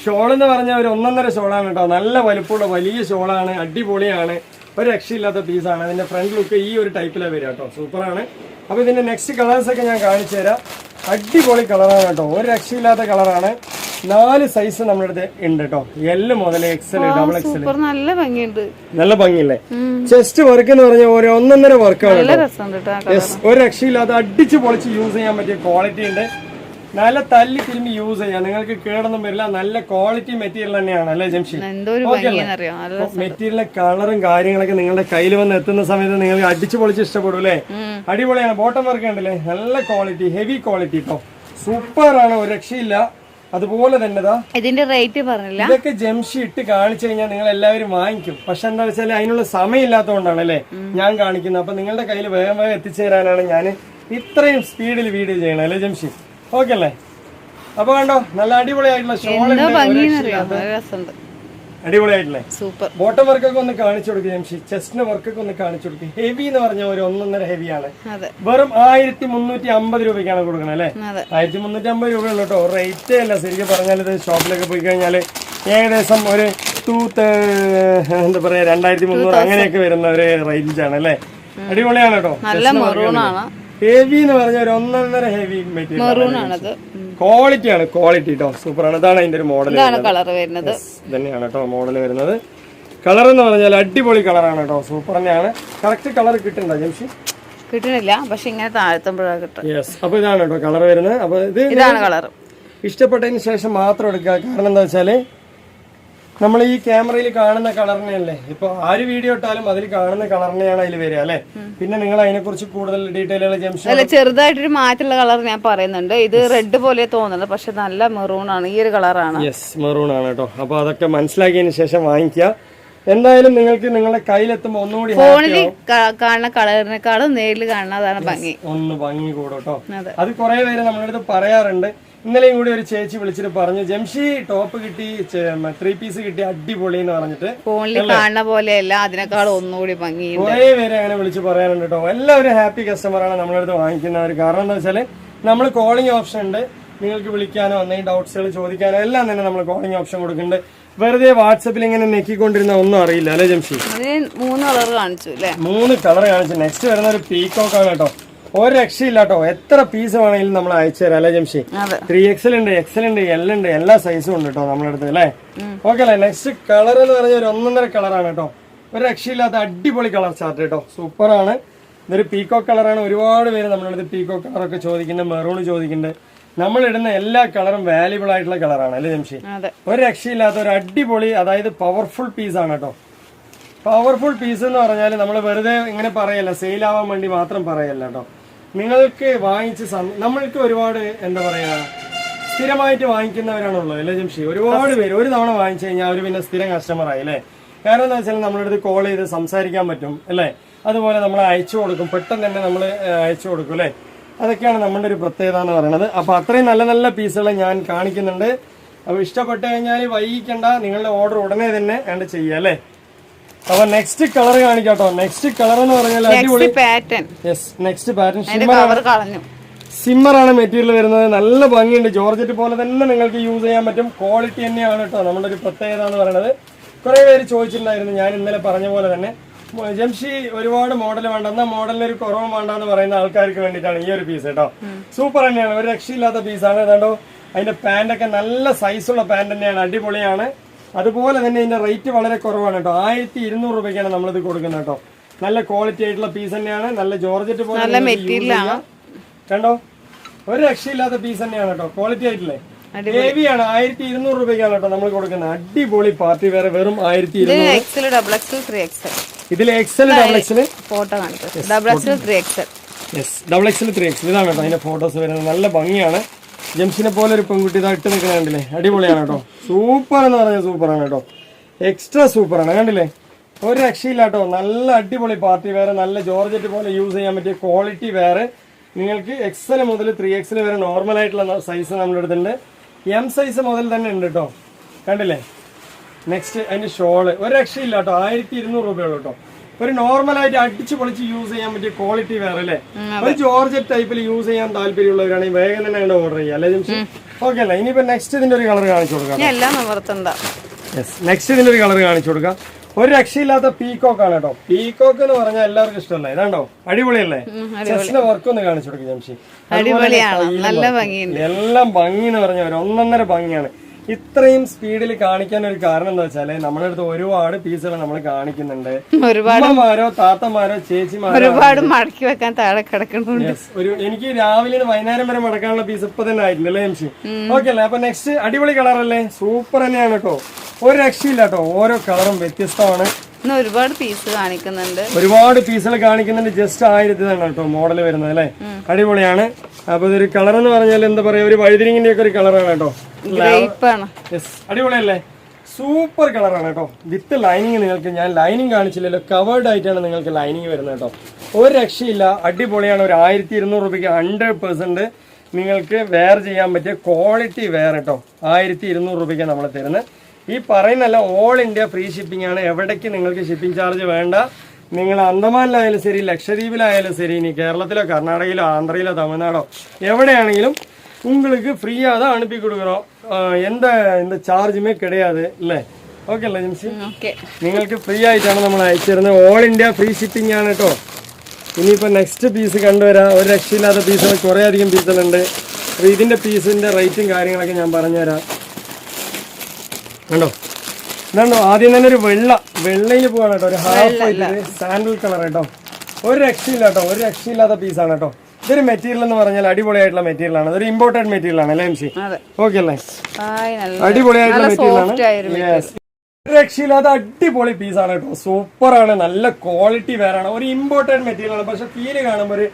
ഷോൾ എന്ന് പറഞ്ഞാൽ ഒരു 1.5 ഷോളാണ് കേട്ടോ. നല്ല വലുപ്പമുള്ള വലിയ ഷോളാണ്. അടിപൊളിയാണ്. ഒരു രക്ഷയില്ലാത്ത പീസാണ്. അതിന്റെ ഫ്രണ്ട് ലുക്ക് ഈ ഒരു ടൈപ്പിലാണ് വരിക കേട്ടോ. സൂപ്പറാണ്. അപ്പൊ ഇതിന്റെ നെക്സ്റ്റ് കളേഴ്സ് ഒക്കെ ഞാൻ കാണിച്ചു തരാം. അടിപൊളി കളറാണ് കേട്ടോ. ഒരു രക്ഷയില്ലാത്ത കളറാണ്. 4 സൈസ് നമ്മുടെ അടുത്ത് ഉണ്ട് കേട്ടോ. L മുതൽ XL, XXL. നല്ല ഭംഗിയുണ്ട്. നല്ല ഭംഗിയില്ലേ. ചെസ്റ്റ് വർക്ക് എന്ന് പറഞ്ഞാൽ ഒരു 1.5 വർക്കാണ്. ഒരു രക്ഷയില്ലാത്ത അടിച്ചു പൊളിച്ച് യൂസ് ചെയ്യാൻ പറ്റിയ ക്വാളിറ്റി ഉണ്ട്. നല്ല തല്ലി തിരുമ്പി യൂസ് ചെയ്യാം. നിങ്ങൾക്ക് കേടൊന്നും വരില്ല. നല്ല ക്വാളിറ്റി മെറ്റീരിയൽ തന്നെയാണ് അല്ലേ ജംഷി? മെറ്റീരിയലിന്റെ കളറും കാര്യങ്ങളൊക്കെ നിങ്ങളുടെ കയ്യിൽ വന്ന് എത്തുന്ന സമയത്ത് നിങ്ങൾക്ക് അടിച്ചു പൊളിച്ച് ഇഷ്ടപ്പെടും അല്ലേ. അടിപൊളിയാണ്. ബോട്ടം വർക്ക് ഉണ്ടല്ലേ, നല്ല ക്വാളിറ്റി, ഹെവി ക്വാളിറ്റി കേട്ടോ. സൂപ്പർ ആണ്, ഒരു രക്ഷയില്ല. അതുപോലെ തന്നെ ഇതിന്റെ റേറ്റ് പറഞ്ഞില്ല. ഇതൊക്കെ ജംഷി ഇട്ട് കാണിച്ചു കഴിഞ്ഞാൽ നിങ്ങൾ എല്ലാവരും വാങ്ങിക്കും. പക്ഷെ എന്താ വെച്ചാൽ അതിനുള്ള സമയം ഇല്ലാത്തതുകൊണ്ടാണ് അല്ലേ ഞാൻ കാണിക്കുന്നത്. അപ്പൊ നിങ്ങളുടെ കയ്യിൽ വേഗം എത്തിച്ചേരാനാണ് ഞാൻ ഇത്രയും സ്പീഡിൽ വീഡിയോ ചെയ്യണം അല്ലേ ജംഷി? ഓക്കെ അല്ലേ. അപ്പൊ കണ്ടോ, നല്ല അടിപൊളിയായിട്ടുള്ള അടിപൊളിയായിട്ടില്ലേ. ബോട്ടം വർക്കൊക്കെ ഒന്ന് കാണിച്ചു കൊടുക്കുക ജംഷി. ചെസ്റ്റിന്റെ വർക്കൊക്കെ ഒന്ന് കാണിച്ചു കൊടുക്കുക. ഹെവി എന്ന് പറഞ്ഞാൽ ഒരു 1.5 ഹെവിയാണ്. വെറും 1350 രൂപയ്ക്കാണ് കൊടുക്കണം അല്ലെ. 1350 രൂപയുള്ളൂ കേട്ടോ. റേറ്റേ അല്ല ശരിക്കും പറഞ്ഞാൽ. ഇത് ഷോപ്പിലൊക്കെ പോയി കഴിഞ്ഞാൽ ഏകദേശം ഒരു എന്താ പറയാ 2300 അങ്ങനെയൊക്കെ വരുന്ന ഒരു റേഞ്ചാണ് അല്ലെ. അടിപൊളിയാണ് കേട്ടോ. ഹെവി എന്ന് പറഞ്ഞ ഒരു 1.5 ഹെവി മെറ്റീരിയൽ. ക്വാളിറ്റിയാണ്, ക്വാളിറ്റി കേട്ടോ. സൂപ്പറാണ്. ഇതാണ് അതിന്റെ ഒരു മോഡൽ തന്നെയാണ് കേട്ടോ മോഡൽ വരുന്നത്. കളർ എന്ന് പറഞ്ഞാൽ അടിപൊളി കളറാണ് കേട്ടോ, സൂപ്പർ തന്നെയാണ്. കറക്റ്റ് കളർ കിട്ടുന്നുണ്ടോ ജംഷി? കിട്ടുന്നില്ല, പക്ഷെ ഇങ്ങനെ താഴ്ത്തുമ്പോഴാണ് കിട്ടും. യെസ്, അപ്പൊ ഇതാണ് കേട്ടോ കളർ വരുന്നത്. അപ്പൊ ഇതാണ് കളർ. ഇഷ്ടപ്പെട്ടതിന് ശേഷം മാത്രം എടുക്കുക. കാരണം എന്താ വെച്ചാല് നമ്മൾ ഈ ക്യാമറയിൽ കാണുന്ന കളറിനെയല്ലേ, ഇപ്പൊ ആര് വീഡിയോ ഇട്ടാലും അതിൽ കാണുന്ന കളറിനെയാണ് അതിൽ വരിക അല്ലെ. പിന്നെ നിങ്ങൾ അതിനെ കുറിച്ച് കൂടുതൽ ഡീറ്റെയിലുകൾ ജംഷി? അല്ല, ചെറുതായിട്ടൊരു മാറ്റുള്ള കളർ ഞാൻ പറയുന്നുണ്ട്. ഇത് റെഡ് പോലെ തോന്നുന്നത്, പക്ഷെ നല്ല മെറൂൺ ആണ്, ഈ ഒരു കളറാണ്. യെസ്, മെറൂൺ ആണ് കേട്ടോ. അപ്പൊ അതൊക്കെ മനസ്സിലാക്കിയതിന് ശേഷം വാങ്ങിക്കുക. എന്തായാലും നിങ്ങൾക്ക് നിങ്ങളുടെ കയ്യിലെത്തുമ്പോ ഒന്നുകൂടി ഫോണിൽ കാണുന്ന കളറിനേക്കാളും നേരിൽ കാണുന്നതാണ് ഭംഗി, ഒന്ന് ഭംഗി കൂടെ കേട്ടോ. അത് കുറെ പേര് നമ്മുടെ അടുത്ത് പറയാറുണ്ട്. ഇന്നലെയും കൂടി ഒരു ചേച്ചി വിളിച്ചിട്ട് പറഞ്ഞു, ജംഷി ടോപ്പ് കിട്ടി, 3 പീസ് കിട്ടി, അടിപൊളി എന്ന് പറഞ്ഞിട്ട്. ഫോണിൽ കാണുന്ന പോലെയല്ല, അതിനേക്കാളും ഒന്നുകൂടി ഭംഗി. കുറെ പേര് അങ്ങനെ വിളിച്ച് പറയാറുണ്ട് കേട്ടോ. എല്ലാവരും ഹാപ്പി കസ്റ്റമറാണ് നമ്മുടെ അടുത്ത് വാങ്ങിക്കുന്നവർ. കാരണം എന്താ വെച്ചാല് നമ്മൾ കോളിംഗ് ഓപ്ഷൻ ഉണ്ട്, നിങ്ങൾക്ക് വിളിക്കാനോ എന്തെങ്കിലും ഡൗട്ട്സുകൾ ചോദിക്കാനോ എല്ലാം തന്നെ നമ്മൾ കോളിംഗ് ഓപ്ഷൻ കൊടുക്കുന്നുണ്ട്. വെറുതെ വാട്സപ്പിൽ ഇങ്ങനെ നെക്കിക്കൊണ്ടിരുന്ന ഒന്നും അറിയില്ല അല്ലെ ജംഷി? 3 കളർ കാണിച്ചു അല്ലേ? 3 കളർ കാണിച്ചു. നെക്സ്റ്റ് വരുന്ന ഒരു പീക്കോക്ക് ആണ് കേട്ടോ. ഒരു രക്ഷയില്ല കേട്ടോ, എത്ര പീസ് വേണമെങ്കിലും നമ്മൾ അയച്ചു തരാം അല്ലെ ജംഷി? 3XL ഉണ്ട്, XL ഉണ്ട്, L ഉണ്ട്, എല്ലാ സൈസും ഉണ്ട് കേട്ടോ നമ്മുടെ അടുത്ത് അല്ലേ. ഓക്കെ അല്ലേ? നെക്സ്റ്റ് കളർ എന്ന് പറഞ്ഞാൽ ഒരു 1.5 കളറാണ് കേട്ടോ. ഒരു രക്ഷയില്ലാത്ത അടിപൊളി കളർ ചാർട്ട് കേട്ടോ, സൂപ്പറാണ്. ഇതൊരു പീക്കോക്ക് കളറാണ്. ഒരുപാട് പേര് നമ്മുടെ അടുത്ത് പീക്കോക്ക് കളറൊക്കെ ചോദിക്കുന്നുണ്ട്, മെറൂൺ ചോദിക്കുന്നുണ്ട്. നമ്മൾ ഇടുന്ന എല്ലാ കളറും വാല്യുബിൾ ആയിട്ടുള്ള കളറാണ് അല്ലേ ജംഷി? ഒരു രക്ഷയില്ലാത്ത ഒരു അടിപൊളി, അതായത് പവർഫുൾ പീസ് ആണ് കേട്ടോ. പവർഫുൾ പീസ് എന്ന് പറഞ്ഞാൽ നമ്മൾ വെറുതെ ഇങ്ങനെ പറയല്ല, സെയിലാവാൻ വേണ്ടി മാത്രം പറയല്ല കേട്ടോ. നിങ്ങൾക്ക് വാങ്ങിച്ച് നമ്മൾക്ക് ഒരുപാട് എന്താ പറയാ, സ്ഥിരമായിട്ട് വാങ്ങിക്കുന്നവരാണുള്ളത് അല്ലേ ജംഷി? ഒരുപാട് പേര് ഒരു തവണ വാങ്ങിച്ചു കഴിഞ്ഞാൽ അവർ പിന്നെ സ്ഥിരം കസ്റ്റമർ ആയി അല്ലേ. കാരണം എന്താ വെച്ചാൽ നമ്മുടെ അടുത്ത് കോൾ ചെയ്ത് സംസാരിക്കാൻ പറ്റും അല്ലേ. അതുപോലെ നമ്മൾ അയച്ചു കൊടുക്കും, പെട്ടെന്ന് തന്നെ നമ്മൾ അയച്ചു കൊടുക്കും അല്ലേ. അതൊക്കെയാണ് നമ്മുടെ ഒരു പ്രത്യേകത എന്ന് പറയുന്നത്. അപ്പൊ അത്രയും നല്ല നല്ല പീസുകൾ ഞാൻ കാണിക്കുന്നുണ്ട്. അപ്പൊ ഇഷ്ടപ്പെട്ട് കഴിഞ്ഞാൽ വൈകിക്കണ്ട, നിങ്ങളുടെ ഓർഡർ ഉടനെ തന്നെ വേണ്ട ചെയ്യുക അല്ലേ. അപ്പൊ നെക്സ്റ്റ് കളർ കാണിക്കാട്ടോ. നെക്സ്റ്റ് കളർ എന്ന് പറഞ്ഞാൽ അടിപൊളി പാറ്റേൺ. യെസ്, നെക്സ്റ്റ് പാറ്റേൺ സിമ്മറാണ് മെറ്റീരിയൽ വരുന്നത്. നല്ല ഭംഗിയുണ്ട്, ജോർജറ്റ് പോലെ തന്നെ നിങ്ങൾക്ക് യൂസ് ചെയ്യാൻ പറ്റും. ക്വാളിറ്റി തന്നെയാണ് കേട്ടോ നമ്മുടെ ഒരു പ്രത്യേകത എന്ന് പറയുന്നത്. കുറെ പേര് ചോദിച്ചിട്ടുണ്ടായിരുന്നു, ഞാൻ ഇന്നലെ പറഞ്ഞ പോലെ തന്നെ ജംഷി ഒരുപാട് മോഡൽ വേണ്ട, എന്നാൽ മോഡലിന് ഒരു കുറവ് വേണ്ടെന്ന് പറയുന്ന ആൾക്കാർക്ക് വേണ്ടിയിട്ടാണ് ഈ ഒരു പീസ് കേട്ടോ. സൂപ്പർ തന്നെയാണ്, ഒരു രക്ഷയില്ലാത്ത പീസാണ്. ഏതാണ്ടോ അതിന്റെ പാൻറ്റൊക്കെ നല്ല സൈസുള്ള പാൻറ് തന്നെയാണ്, അടിപൊളിയാണ്. അതുപോലെ തന്നെ ഇതിന്റെ റേറ്റ് വളരെ കുറവാണ് കേട്ടോ. 1200 രൂപയ്ക്കാണ് നമ്മളിത് കൊടുക്കുന്നത് കേട്ടോ. നല്ല ക്വാളിറ്റി ആയിട്ടുള്ള പീസ് തന്നെയാണ്, നല്ല ജോർജറ്റ് പോലെ കണ്ടോ, ഒരു രക്ഷയില്ലാത്ത പീസ് തന്നെയാണ് കേട്ടോ. ക്വാളിറ്റി ആയിട്ടില്ലേ, ഹെവി ആണ്. 1200 രൂപയ്ക്കാണ് കേട്ടോ നമ്മൾ കൊടുക്കുന്നത്. അടിപൊളി പാർട്ടി വേറെ, വെറും 1200. ഇതിൽ XL XXL ഫോട്ടോ കാണിക്കും. XXL 3XL. Yes, XXL 3XL ഇതാണ് കേട്ടോ അതിന്റെ ഫോട്ടോസ് വരുന്നത്. നല്ല ഭംഗിയാണ്. ജംഷിനെ പോലെ ഒരു പെൺകുട്ടി ഇതായിട്ട് നിൽക്കുന്ന കണ്ടില്ലേ, അടിപൊളിയാണ് കേട്ടോ. സൂപ്പർ എന്ന് പറഞ്ഞാൽ സൂപ്പറാണ് കേട്ടോ, എക്സ്ട്രാ സൂപ്പറാണ്. കണ്ടില്ലേ, ഒരു രക്ഷയില്ല കേട്ടോ. നല്ല അടിപൊളി പാർട്ടി വേറെ, നല്ല ജോർജറ്റ് പോലെ യൂസ് ചെയ്യാൻ പറ്റിയ ക്വാളിറ്റി വേറെ. നിങ്ങൾക്ക് XL മുതൽ 3XL വരെ നോർമൽ ആയിട്ടുള്ള സൈസ് നമ്മുടെ അടുത്തുണ്ട്. M സൈസ് മുതൽ തന്നെ ഉണ്ട് കേട്ടോ. കണ്ടില്ലേ, നെക്സ്റ്റ് അതിന്റെ ഷോള് ഒരു രക്ഷയില്ല കേട്ടോ. 1200 രൂപയുള്ളൂ കേട്ടോ. ഒരു നോർമലായിട്ട് അടിച്ച് പൊളിച്ച് യൂസ് ചെയ്യാൻ പറ്റിയ ക്വാളിറ്റി വേറെ അല്ലേ. ഒരു ജോർജറ്റ് ടൈപ്പിൽ യൂസ് ചെയ്യാൻ താല്പര്യമുള്ളവരാണെങ്കിൽ വേഗം തന്നെ ഓർഡർ ചെയ്യാം അല്ലേ ജംഷി? ഓക്കെ അല്ലേ? ഇനിയിപ്പോ നെക്സ്റ്റ് ഇതിന്റെ ഒരു കളർ കാണിച്ചു കൊടുക്കാം. നെക്സ്റ്റ് ഇതിന്റെ ഒരു കളർ കാണിച്ചു കൊടുക്കാം. ഒരു രക്ഷയില്ലാത്ത പീകോക്ക് ആണ് കേട്ടോ. പീകോക്ക് എന്ന് പറഞ്ഞാൽ എല്ലാവർക്കും ഇഷ്ടമല്ലേ, ഇതാണ്ടോ അടിപൊളിയല്ലേ. ചെസ്റ്റിന്റെ വർക്ക് ഒന്ന് കാണിച്ചു കൊടുക്കും ജംഷി. എല്ലാം ഭംഗി എന്ന് പറഞ്ഞാൽ ഒരു 1.5 ഭംഗിയാണ്. ഇത്രയും സ്പീഡിൽ കാണിക്കാൻ ഒരു കാരണം എന്താ വെച്ചാല് നമ്മുടെ അടുത്ത് ഒരുപാട് പീസുകൾ നമ്മൾ കാണിക്കുന്നുണ്ട്. അമ്മമാരോ താത്തമാരോ ചേച്ചിമാരോ ഒരുപാട് മടക്കി വെക്കാൻ താഴെ കിടക്കുന്നുണ്ട്. എനിക്ക് രാവിലെ വൈകുന്നേരം വരെ മടക്കാനുള്ള പീസ് ഇപ്പൊ തന്നെ ആയിട്ടുണ്ട് അല്ലേ ജംഷി? ഓക്കെ അല്ലേ? അപ്പൊ നെക്സ്റ്റ് അടിപൊളി കളർ അല്ലേ, സൂപ്പർ തന്നെയാണ് കേട്ടോ. ഒരു രക്ഷയില്ല കേട്ടോ, ഓരോ കളറും വ്യത്യസ്തമാണ്. ഒരുപാട് പീസ് കാണിക്കുന്നുണ്ട്, ഒരുപാട് പീസുകൾ കാണിക്കുന്നുണ്ട്. ജസ്റ്റ് 1000 തന്നെ കേട്ടോ മോഡൽ വരുന്നത് അല്ലേ, അടിപൊളിയാണ്. അപ്പൊ ഇതൊരു കളർ എന്ന് പറഞ്ഞാൽ എന്താ പറയാ, ഒരു വഴുതിരിങ്ങിന്റെ ഒക്കെ ഒരു കളറാണ് കേട്ടോ. അടിപൊളിയല്ലേ, സൂപ്പർ കളറാണ് കേട്ടോ. വിത്ത് ലൈനിങ് നിങ്ങൾക്ക് ഞാൻ ലൈനിങ് കാണിച്ചില്ലല്ലോ, കവേർഡ് ആയിട്ടാണ് നിങ്ങൾക്ക് ലൈനിങ് വരുന്നത് കേട്ടോ. ഒരു രക്ഷയില്ല, അടിപൊളിയാണ്. ഒരു 1200 രൂപയ്ക്ക് 100% നിങ്ങൾക്ക് വെയർ ചെയ്യാൻ പറ്റിയ ക്വാളിറ്റി വെയർ കേട്ടോ. 1200 രൂപയ്ക്ക് നമ്മൾ തരുന്നത്. ഈ പറയുന്നല്ല ഓൾ ഇന്ത്യ ഫ്രീ ഷിപ്പിംഗ് ആണ്. എവിടേക്ക് നിങ്ങൾക്ക് ഷിപ്പിംഗ് ചാർജ് വേണ്ട. നിങ്ങൾ അന്തമാനിലായാലും ശരി, ലക്ഷദ്വീപിലായാലും ശരി, ഇനി കേരളത്തിലോ കർണാടകയിലോ ആന്ധ്രയിലോ തമിഴ്നാടോ എവിടെയാണെങ്കിലും உங்களுக்கு ஃப்ரீயா தான் அனுப்பி கொடுக்குறோம். எந்த சார்ஜுமே கிடையாது இல்லை. ஓகே അല്ലേ ജംഷി? നിങ്ങൾക്ക് ഫ്രീ ആയിട്ടാണ് നമ്മൾ അയച്ചു തരുന്നത്. ഓൾ ഇന്ത്യ ഫ്രീ ഷിപ്പിംഗ് ആണ് കേട്ടോ. ഇനിയിപ്പോൾ നെക്സ്റ്റ് പീസ് കണ്ടുവരാം. ഒരു രക്ഷയില്ലാത്ത പീസുകൾ കുറേ അധികം പീസുകളുണ്ട്. അപ്പോൾ ഇതിൻ്റെ പീസിൻ്റെ റേറ്റും കാര്യങ്ങളൊക്കെ ഞാൻ പറഞ്ഞുതരാം. കണ്ടോ, ഇതാണ്ടോ ആദ്യം തന്നെ ഒരു വെള്ളയിൽ പോവാണ് കേട്ടോ, ഒരു ഹാഫ് വൈറ്റ് സാൻഡൽ കളർ കേട്ടോ. ഒരു രക്ഷയില്ല കേട്ടോ, ഒരു രക്ഷയില്ലാത്ത പീസാണ് കേട്ടോ. ഇതൊരു മെറ്റീരിയൽ എന്ന് പറഞ്ഞാൽ അടിപൊളിയായിട്ടുള്ള മെറ്റീരിയൽ ആണ്. ഇതൊരു ഇമ്പോർട്ടഡ് മെറ്റീരിയൽ ആണ് അല്ലേ എംസി? ഓക്കെ അല്ലേ? അടിപൊളിയായിട്ടുള്ള മെറ്റീരിയൽ ആണ്. രക്ഷയില്ലാത്ത അടിപൊളി പീസാണ് കേട്ടോ, സൂപ്പർ ആണ്, നല്ല ക്വാളിറ്റി വേറാണ്, ഒരു ഇമ്പോർട്ടഡ് മെറ്റീരിയൽ ആണ്. പക്ഷെ ഫീല് കാണുമ്പോൾ ഒരു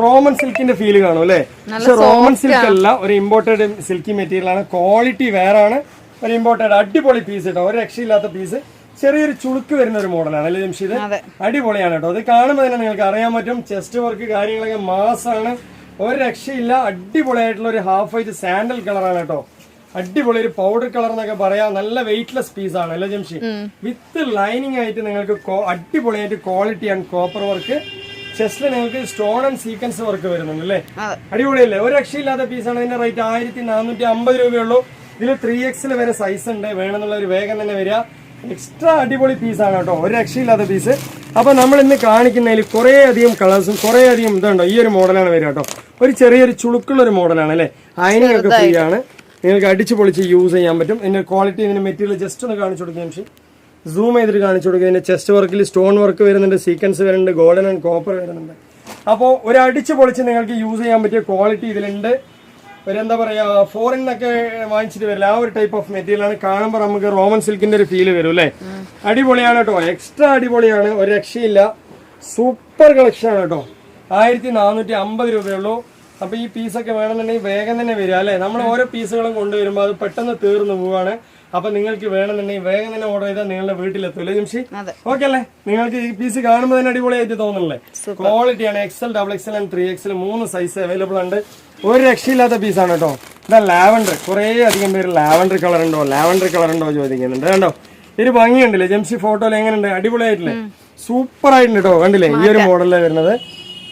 റോമൻ സിൽക്കിന്റെ ഫീല് കാണും അല്ലേ? പക്ഷെ റോമൻ സിൽക്ക് അല്ല, ഒരു ഇമ്പോർട്ടഡ് സിൽക്കി മെറ്റീരിയൽ ആണ്, ക്വാളിറ്റി വേറാണ്, ഒരു ഇമ്പോർട്ടഡ് അടിപൊളി പീസ് കേട്ടോ, ഒരു രക്ഷയില്ലാത്ത പീസ്. ചെറിയൊരു ചുളുക്ക് വരുന്ന ഒരു മോഡലാണ് അല്ലേ ജംഷീദ്? അടിപൊളിയാണ് കേട്ടോ, അത് കാണുമ്പോൾ തന്നെ നിങ്ങൾക്ക് അറിയാൻ പറ്റും. ചെസ്റ്റ് വർക്ക് കാര്യങ്ങളൊക്കെ മാസാണ്, ഒരു രക്ഷയില്ല. അടിപൊളിയായിട്ടുള്ള ഒരു ഹാഫ് വൈറ്റ് സാൻഡൽ കളറാണ് കേട്ടോ, അടിപൊളി ഒരു പൗഡർ കളർ എന്നൊക്കെ പറയാം. നല്ല വെയിറ്റ്ലെസ് പീസ് ആണ് അല്ലേ ജംഷി? വിത്ത് ലൈനിങ് ആയിട്ട് നിങ്ങൾക്ക് അടിപൊളിയായിട്ട് ക്വാളിറ്റി ആൻഡ് കോപ്പർ വർക്ക്. ചെസ്റ്റിൽ നിങ്ങൾക്ക് സ്റ്റോൺ ആൻഡ് സീക്വൻസ് വർക്ക് വരുന്നുണ്ട് അല്ലേ? അടിപൊളിയല്ലേ, ഒരു രക്ഷയില്ലാത്ത പീസാണ്. ഇതിന്റെ റേറ്റ് 1450 രൂപയുള്ളൂ. ഇതിൽ 3XL വരെ സൈസ് ഉണ്ട്, വേണമെന്നുള്ള ഒരു വേഗം തന്നെ വരിക. എക്സ്ട്രാ അടിപൊളി പീസാണ് കേട്ടോ, ഒരു രക്ഷയില്ലാത്ത പീസ്. അപ്പൊ നമ്മൾ ഇന്ന് കാണിക്കുന്നതിൽ കുറേ അധികം കളേഴ്സും കുറേ അധികം ഇതുണ്ടോ, ഈ ഒരു മോഡലാണ് വരിക കേട്ടോ. ഒരു ചെറിയൊരു ചുളുക്കുള്ള ഒരു മോഡലാണ് അല്ലേ? അയണിങ് ഒക്കെ ഫ്രീ ആണ്, നിങ്ങൾക്ക് അടിച്ചു പൊളിച്ച് യൂസ് ചെയ്യാൻ പറ്റും. ഇതിന്റെ ക്വാളിറ്റി, ഇതിന്റെ മെറ്റീരിയൽ ജസ്റ്റ് ഒന്ന് കാണിച്ചു കൊടുക്കുക, സൂം ചെയ്തിട്ട് കാണിച്ചു കൊടുക്കുക. ഇതിന്റെ ചെസ്റ്റ് വർക്കിൽ സ്റ്റോൺ വർക്ക് വരുന്നുണ്ട്, സീക്വൻസ് വരുന്നുണ്ട്, ഗോൾഡൻ ആൻഡ് കോപ്പർ വരുന്നുണ്ട്. അപ്പോൾ ഒരു അടിച്ചു പൊളിച്ച് നിങ്ങൾക്ക് യൂസ് ചെയ്യാൻ പറ്റിയ ക്വാളിറ്റി ഇതിലുണ്ട്. ഒരു എന്താ പറയാ, ഫോറിനൊക്കെ വാങ്ങിച്ചിട്ട് വരില്ല, ആ ഒരു ടൈപ്പ് ഓഫ് മെറ്റീരിയൽ ആണ്. കാണുമ്പോൾ നമുക്ക് റോമൻ സിൽക്കിന്റെ ഒരു ഫീല് വരും അല്ലേ? അടിപൊളിയാണ് കേട്ടോ, എക്സ്ട്രാ അടിപൊളിയാണ്, ഒരു രക്ഷയില്ല, സൂപ്പർ കളക്ഷൻ ആണ് കേട്ടോ. 1450 രൂപയുള്ളൂ. അപ്പൊ ഈ പീസൊക്കെ വേണമെന്നുണ്ടെങ്കിൽ വേഗം തന്നെ വരിക അല്ലെ? നമ്മൾ ഓരോ പീസുകളും കൊണ്ടുവരുമ്പോൾ അത് പെട്ടെന്ന് തീർന്നു പോവാണ്. അപ്പൊ നിങ്ങൾക്ക് വേണമെന്നുണ്ടെങ്കിൽ വേഗം തന്നെ ഓർഡർ ചെയ്താൽ നിങ്ങളുടെ വീട്ടിലെത്തൂല്ലേ ജംഷി? ഓക്കെ അല്ലേ? നിങ്ങൾക്ക് ഈ പീസ് കാണുമ്പോൾ തന്നെ അടിപൊളിയായിട്ട് തോന്നുന്നില്ലേ? ക്വാളിറ്റിയാണ്. XL, XXL and 3XL 3 size available ഉണ്ട്. ഒരു രക്ഷയില്ലാത്ത പീസാണ് കേട്ടോ. ഇതാ ലാവൻഡർ, കുറേ അധികം പേര് ലാവൻഡർ കളർ ഉണ്ടോ ചോദിക്കുന്നുണ്ട്. കണ്ടോ ഒരു ഭംഗിയുണ്ടല്ലേ ജംഷി? ഫോട്ടോയിൽ എങ്ങനെയുണ്ട്? അടിപൊളിയായിട്ടില്ലേ? സൂപ്പർ ആയിട്ടുണ്ട് കേട്ടോ. കണ്ടില്ലേ ഈ ഒരു മോഡലിലാണ് വരുന്നത്.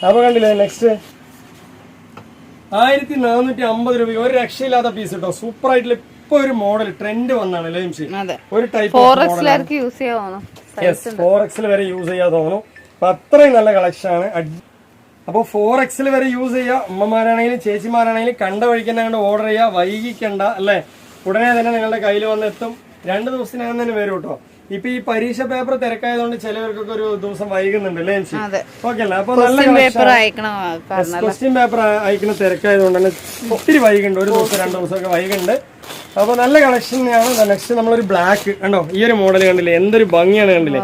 അപ്പൊ കണ്ടില്ലേ നെക്സ്റ്റ് 1450 രൂപ, ഒരു രക്ഷയില്ലാത്ത പീസ് കേട്ടോ, സൂപ്പർ ആയിട്ടുള്ള. ഇപ്പൊ ഒരു മോഡൽ ട്രെൻഡ് വന്നാണ് അല്ലേ ജംഷി? ഒരു ടൈപ്പ് 4XL വരെ യൂസ് ചെയ്യാൻ തോന്നുന്നു. അപ്പൊ അത്രയും നല്ല കളക്ഷൻ ആണ്. അപ്പോൾ 4XL വരെ യൂസ് ചെയ്യുക. അമ്മമാരാണെങ്കിലും ചേച്ചിമാരാണെങ്കിലും കണ്ട വഴിക്ക് തന്നെ അങ്ങോട്ട് ഓർഡർ ചെയ്യുക, വൈകിക്കണ്ട അല്ലേ? ഉടനെ തന്നെ നിങ്ങളുടെ കയ്യിൽ വന്നെത്തും. 2 ദിവസത്തിനകം തന്നെ വരും കേട്ടോ. ഇപ്പൊ ഈ പരീക്ഷ പേപ്പർ തിരക്കായതുകൊണ്ട് ചിലവർക്കൊക്കെ ഒരു ദിവസം വൈകുന്നുണ്ട് അല്ലേ? ഓക്കെ അല്ലേ? അപ്പൊ നല്ല ക്വസ്റ്റ്യൻ പേപ്പർ അയക്കുന്ന തിരക്കായതുകൊണ്ട് തന്നെ ഒത്തിരി വൈകുന്നുണ്ട്, ഒരു ദിവസം 2 ദിവസമൊക്കെ വൈകുന്നുണ്ട്. അപ്പൊ നല്ല കളക്ഷനാണ്. നെക്സ്റ്റ് നമ്മളൊരു ബ്ലാക്ക് കണ്ടോ, ഈ ഒരു മോഡൽ കണ്ടില്ലേ, എന്തൊരു ഭംഗിയാണ് കണ്ടില്ലേ?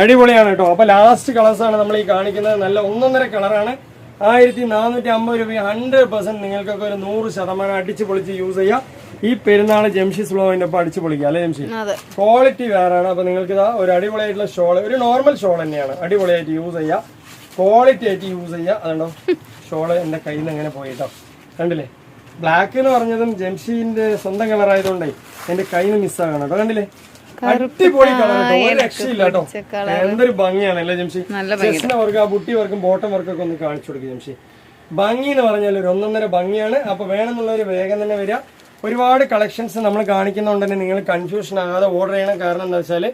അടിപൊളിയാണ് കേട്ടോ. അപ്പൊ ലാസ്റ്റ് കളേഴ്സ് ആണ് നമ്മൾ ഈ കാണിക്കുന്നത്. നല്ല 1.5 കളറാണ്. 1450 രൂപ. 100% നിങ്ങൾക്കൊക്കെ ഒരു 100% അടിച്ചു പൊളിച്ച് യൂസ് ചെയ്യാം. ഈ പെരുന്നാള് ജംഷീസ് വ്ലോഗിന്റെ ഒപ്പം അടിച്ചു പൊളിക്കുക അല്ലെ ജംഷി? ക്വാളിറ്റി വേറാണ്. അപ്പൊ നിങ്ങൾക്ക് ഇതാ ഒരു അടിപൊളിയായിട്ടുള്ള ഷോള്, ഒരു നോർമൽ ഷോൾ തന്നെയാണ്, അടിപൊളിയായിട്ട് യൂസ് ചെയ്യാം, ക്വാളിറ്റി ആയിട്ട് യൂസ് ചെയ്യാം. അതുണ്ടോ ഷോള് എന്റെ കയ്യിൽ നിന്ന് എങ്ങനെ പോയിട്ടോ, കണ്ടില്ലേ? ബ്ലാക്ക് എന്ന് പറഞ്ഞതും ജംഷീന്റെ സ്വന്തം കളർ ആയതുകൊണ്ടേ എന്റെ കയ്യിൽ നിന്ന് മിസ്സാകണം കേട്ടോ. കണ്ടില്ലേ? അടിപൊളി കളർ കേട്ടോ, ഒരു രക്ഷയില്ല കേട്ടോ. എന്തൊരു ഭംഗിയാണ് അല്ലേ ജംഷി? ചെസ്റ്റിന്റെ വർക്ക്, ആ ബുട്ടി വർക്കും ബോട്ടം വർക്കൊക്കെ ഒന്ന് കാണിച്ചു കൊടുക്കുക ജംഷി. ഭംഗി എന്ന് പറഞ്ഞാൽ ഒരു 1.5 ഭംഗിയാണ്. അപ്പൊ വേണമെന്നുള്ളവര് വേഗം തന്നെ വരിക. ഒരുപാട് കളക്ഷൻസ് നമ്മൾ കാണിക്കുന്നതുകൊണ്ട് തന്നെ നിങ്ങൾ കൺഫ്യൂഷൻ ആകാതെ ഓർഡർ ചെയ്യണം. കാരണം എന്താ വെച്ചാൽ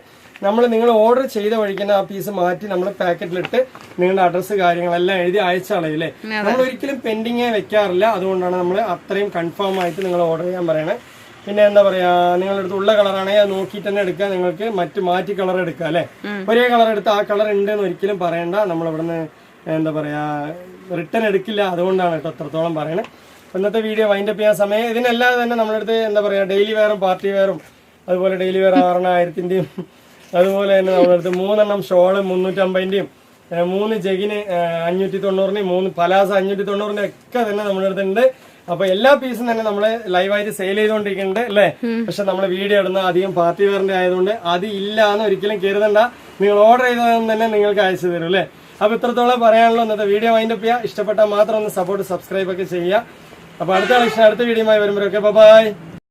നിങ്ങൾ ഓർഡർ ചെയ്ത വഴിക്ക് തന്നെ ആ പീസ് മാറ്റി നമ്മൾ പാക്കറ്റിലിട്ട് നിങ്ങളുടെ അഡ്രസ്സ് കാര്യങ്ങളെല്ലാം എഴുതി അയച്ചാളയില്ലേ. നമ്മൾ ഒരിക്കലും പെൻഡിങ്ങേ വെക്കാറില്ല. അതുകൊണ്ടാണ് നമ്മൾ അത്രയും കൺഫേം ആയിട്ട് നിങ്ങൾ ഓർഡർ ചെയ്യാൻ പറയണേ. പിന്നെ എന്താ പറയാ, നിങ്ങളുടെ അടുത്ത് ഉള്ള കളറാണെങ്കിൽ അത് നോക്കിയിട്ട് തന്നെ എടുക്കുക. നിങ്ങൾക്ക് മാറ്റി കളർ എടുക്കുക അല്ലെ? ഒരേ കളർ എടുത്ത് ആ കളർ ഉണ്ടെന്ന് ഒരിക്കലും പറയണ്ട. നമ്മൾ ഇവിടുന്ന് എന്താ പറയാ റിട്ടേൺ എടുക്കില്ല. അതുകൊണ്ടാണ് കേട്ടോ അത്രത്തോളം പറയണേ. ഇന്നത്തെ വീഡിയോ വൈൻഡപ്പ് ചെയ്യാൻ സമയം. ഇതിനെല്ലാം തന്നെ നമ്മുടെ അടുത്ത് എന്താ പറയാ ഡെയിലി വെയറും പാർട്ടി വെയറും അതുപോലെ ഡെയിലി വെയർ 1000-ന്റെയും അതുപോലെ തന്നെ നമ്മുടെ അടുത്ത് 3 ഷോള് 350-ന്റെയും 3 ജഗിന് 590-ന്റെയും 3 പലാസ 590-ന്റെ ഒക്കെ തന്നെ നമ്മുടെ അടുത്തുണ്ട്. അപ്പൊ എല്ലാ പീസും തന്നെ നമ്മള് ലൈവായിട്ട് സെയിൽ ചെയ്തുകൊണ്ടിരിക്കുന്നുണ്ട് അല്ലേ? പക്ഷെ നമ്മൾ വീഡിയോ ഇടുന്ന അധികം പാർട്ടി വെയറിന്റെ ആയതുകൊണ്ട് അത് ഇല്ല എന്ന് ഒരിക്കലും കരുതണ്ട. നിങ്ങൾ ഓർഡർ ചെയ്തതെന്ന് തന്നെ നിങ്ങൾക്ക് അയച്ചു തരും അല്ലേ? അപ്പൊ ഇത്രത്തോളം പറയാനുള്ളൂ. ഇന്നത്തെ വീഡിയോ വൈൻഡപ്പ് ചെയ്യുക. ഇഷ്ടപ്പെട്ടാൽ മാത്രം ഒന്ന് സപ്പോർട്ട് സബ്സ്ക്രൈബ് ഒക്കെ ചെയ്യുക. അപ്പൊ അടുത്ത കളക്ഷൻ അടുത്ത വീഡിയോയുമായി വരുമ്പോഴൊക്കെ ബൈ.